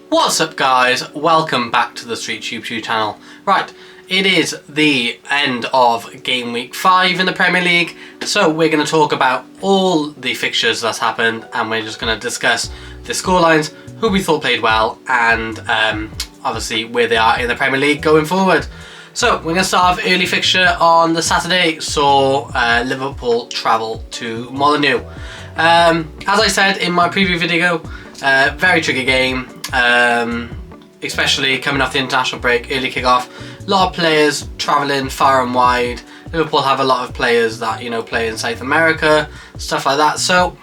What's up guys, welcome back to the Street YouTube channel. Right, it is the end of game week 5 in the Premier League, so we're going to talk about all the fixtures that's happened and we're just going to discuss the scorelines, who we thought played well and obviously where they are in the Premier League going forward. So we're going to start with early fixture on the Saturday, saw Liverpool travel to Molineux. As I said in my preview video, very tricky game, especially coming off the international break, early kick-off. A lot of players travelling far and wide. Liverpool have a lot of players that, you know, play in South America, stuff like that. So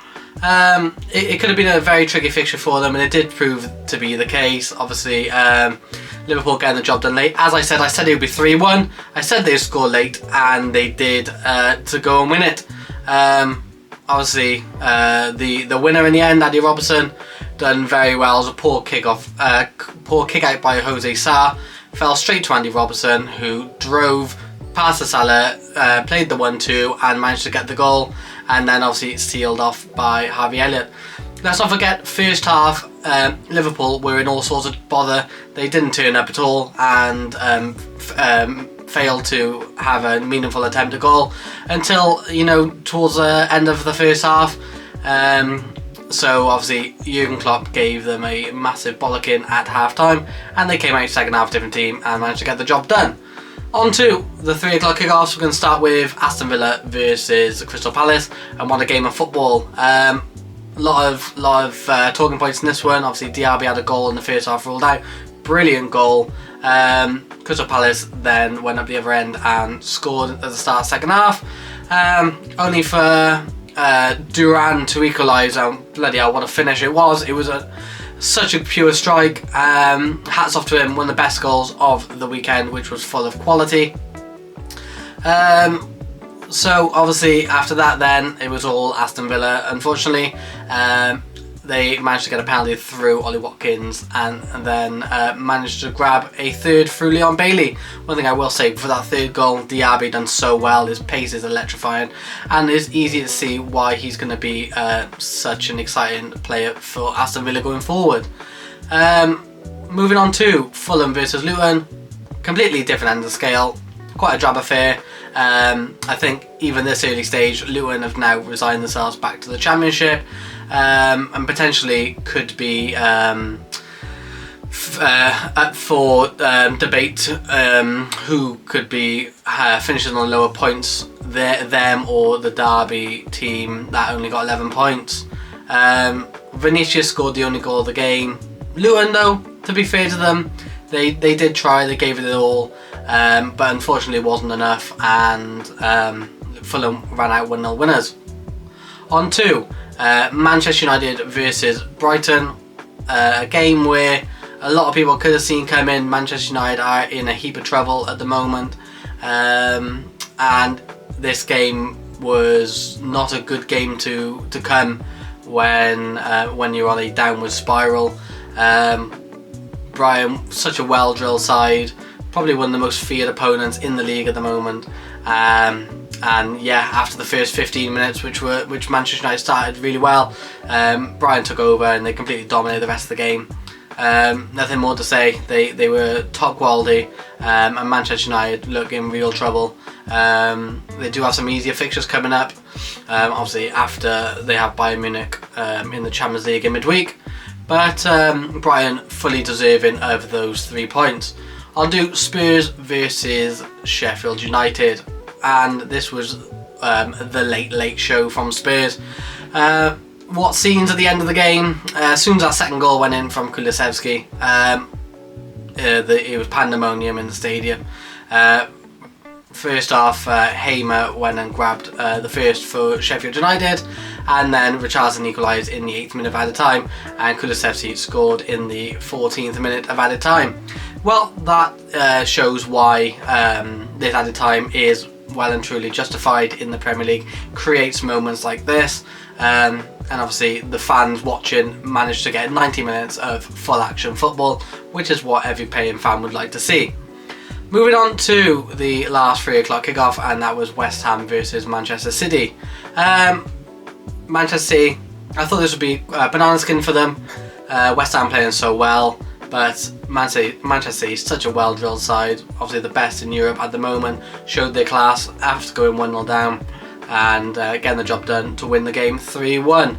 it could have been a very tricky fixture for them, and it did prove to be the case. Obviously, Liverpool getting the job done late. As I said it would be 3-1. I said they'd score late, and they did to go and win it. Obviously, the winner in the end, Andy Robertson, done very well. It was a poor kick out by Jose Sarr. Fell straight to Andy Robertson, who drove past the Salah, played the 1-2 and managed to get the goal, and then obviously it's sealed off by Harvey Elliott. Let's not forget, first half, Liverpool were in all sorts of bother. They didn't turn up at all and failed to have a meaningful attempt at goal until, you know, towards the end of the first half. So obviously Jurgen Klopp gave them a massive bollocking at half time, and they came out second half different team and managed to get the job done. On to the 3 o'clock kickoffs. We're going to start with Aston Villa versus Crystal Palace, and what a game of football. A lot of talking points in this one. Obviously Diaby had a goal in the first half ruled out. Brilliant goal. Crystal Palace then went up the other end and scored at the start of the second half. Only for Duran to equalise. Bloody hell, what a finish it was. It was such a pure strike. Hats off to him, one of the best goals of the weekend, which was full of quality. So obviously after that then it was all Aston Villa. Unfortunately, they managed to get a penalty through Ollie Watkins and then managed to grab a third through Leon Bailey. One thing I will say, for that third goal, Diaby done so well. His pace is electrifying, and it's easy to see why he's going to be such an exciting player for Aston Villa going forward. Moving on to Fulham versus Luton, completely different end of the scale, quite a drab affair. I think even this early stage, Luton have now resigned themselves back to the Championship, and potentially could be up for debate who could be finishing on lower points, them or the Derby team that only got 11 points. Vinicius scored the only goal of the game. Luton, though, to be fair to them, they did try, they gave it all, but unfortunately it wasn't enough, and Fulham ran out 1-0 winners. On to Manchester United versus Brighton, a game where a lot of people could have seen come in. Manchester United are in a heap of trouble at the moment, and this game was not a good game to come when you're on a downward spiral. Brighton, such a well-drilled side, probably one of the most feared opponents in the league at the moment. And yeah, after the first 15 minutes, which Manchester United started really well, Brighton took over and they completely dominated the rest of the game. Nothing more to say. They were top quality, and Manchester United look in real trouble. They do have some easier fixtures coming up, obviously after they have Bayern Munich in the Champions League in midweek. But Brighton fully deserving of those 3 points. I'll do Spurs versus Sheffield United, and this was the late show from Spurs. What scenes at the end of the game? As soon as that second goal went in from Kulusevski, it was pandemonium in the stadium. First off, Hamer went and grabbed the first for Sheffield United, and then Richarlison equalised in the 8th minute of added time, and Kulusevski scored in the 14th minute of added time. Well, that shows why this added time is well and truly justified in the Premier League. Creates moments like this, and obviously the fans watching managed to get 90 minutes of full action football, which is what every paying fan would like to see. Moving on to the last 3 o'clock kickoff, and that was West Ham versus Manchester City. Manchester City, I thought this would be a banana skin for them. West Ham playing so well. But Manchester City is such a well-drilled side, obviously the best in Europe at the moment, showed their class after going 1-0 down and getting the job done to win the game 3-1.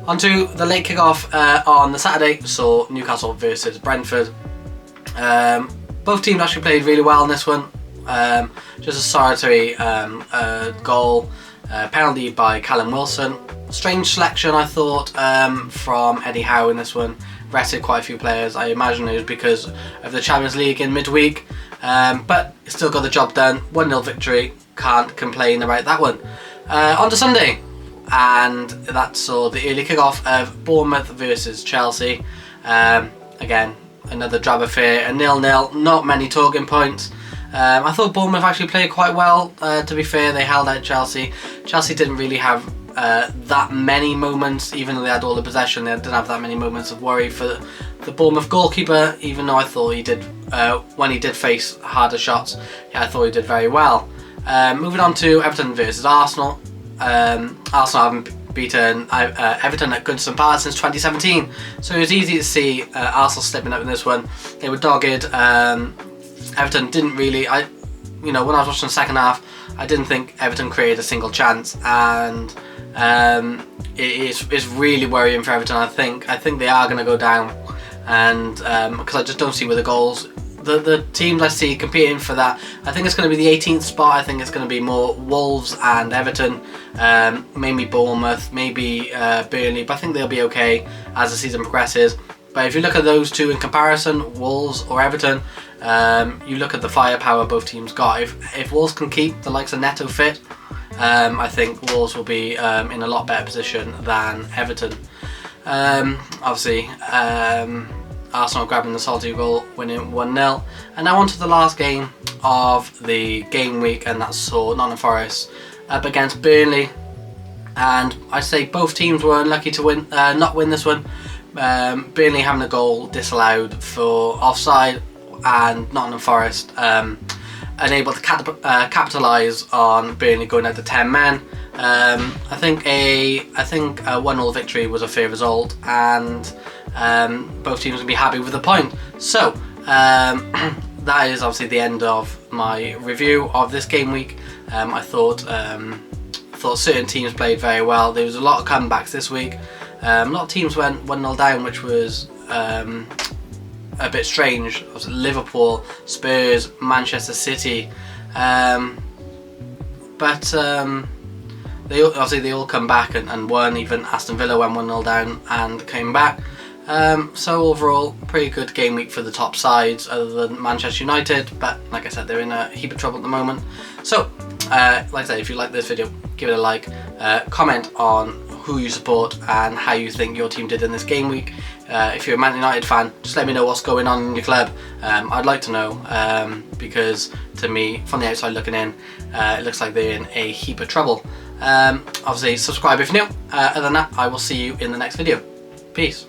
Onto the late kick-off on the Saturday, so Newcastle versus Brentford. Both teams actually played really well in this one. Just a solitary goal, penalty by Callum Wilson. Strange selection, I thought, from Eddie Howe in this one. Rested quite a few players. I imagine it was because of the Champions League in midweek, but still got the job done. 1-0 victory, can't complain about that one. On to Sunday, and that saw the early kick-off of Bournemouth versus Chelsea. Again, another drab affair, a 0-0, not many talking points. I thought Bournemouth actually played quite well, to be fair. They held out Chelsea. Chelsea didn't really have that many moments, even though they had all the possession. They didn't have that many moments of worry for the Bournemouth goalkeeper, even though I thought he did, when he did face harder shots, yeah, I thought he did very well. Moving on to Everton versus Arsenal. Arsenal haven't beaten Everton at Goodison Park since 2017, so it was easy to see Arsenal slipping up in this one. They were dogged. Everton didn't really, when I was watching the second half, I didn't think Everton created a single chance, and it's really worrying for Everton. I think they are going to go down, and because I just don't see where the goals. The teams I see competing for that, I think it's going to be the 18th spot. I think it's going to be more Wolves and Everton, maybe Bournemouth, maybe Burnley, but I think they'll be okay as the season progresses. But if you look at those two in comparison, Wolves or Everton, you look at the firepower both teams got. If Wolves can keep the likes of Neto fit, I think Wolves will be in a lot better position than Everton. Obviously, Arsenal grabbing the salty goal, winning 1-0. And now on to the last game of the game week, and that's saw Nottingham Forest up against Burnley. And I'd say both teams were unlucky to win, not win this one. Burnley having a goal disallowed for offside, and Nottingham Forest unable to capitalise on Burnley going out to 10 men. I think a 1-0 victory was a fair result, and both teams will be happy with the point. So that is obviously the end of my review of this game week. I thought certain teams played very well. There was a lot of comebacks this week. A lot of teams went 1-0 down, which was a bit strange. Liverpool, Spurs, Manchester City, but they all come back and won. Even Aston Villa went 1-0 down and came back. So overall, pretty good game week for the top sides, other than Manchester United. But like I said, they're in a heap of trouble at the moment. So, like I said, if you like this video, give it a like. Comment on who you support and how you think your team did in this game week. If you're a Man United fan, just let me know what's going on in your club. I'd like to know, because to me, from the outside looking in, it looks like they're in a heap of trouble. Obviously, subscribe if you're new. Other than that, I will see you in the next video. Peace.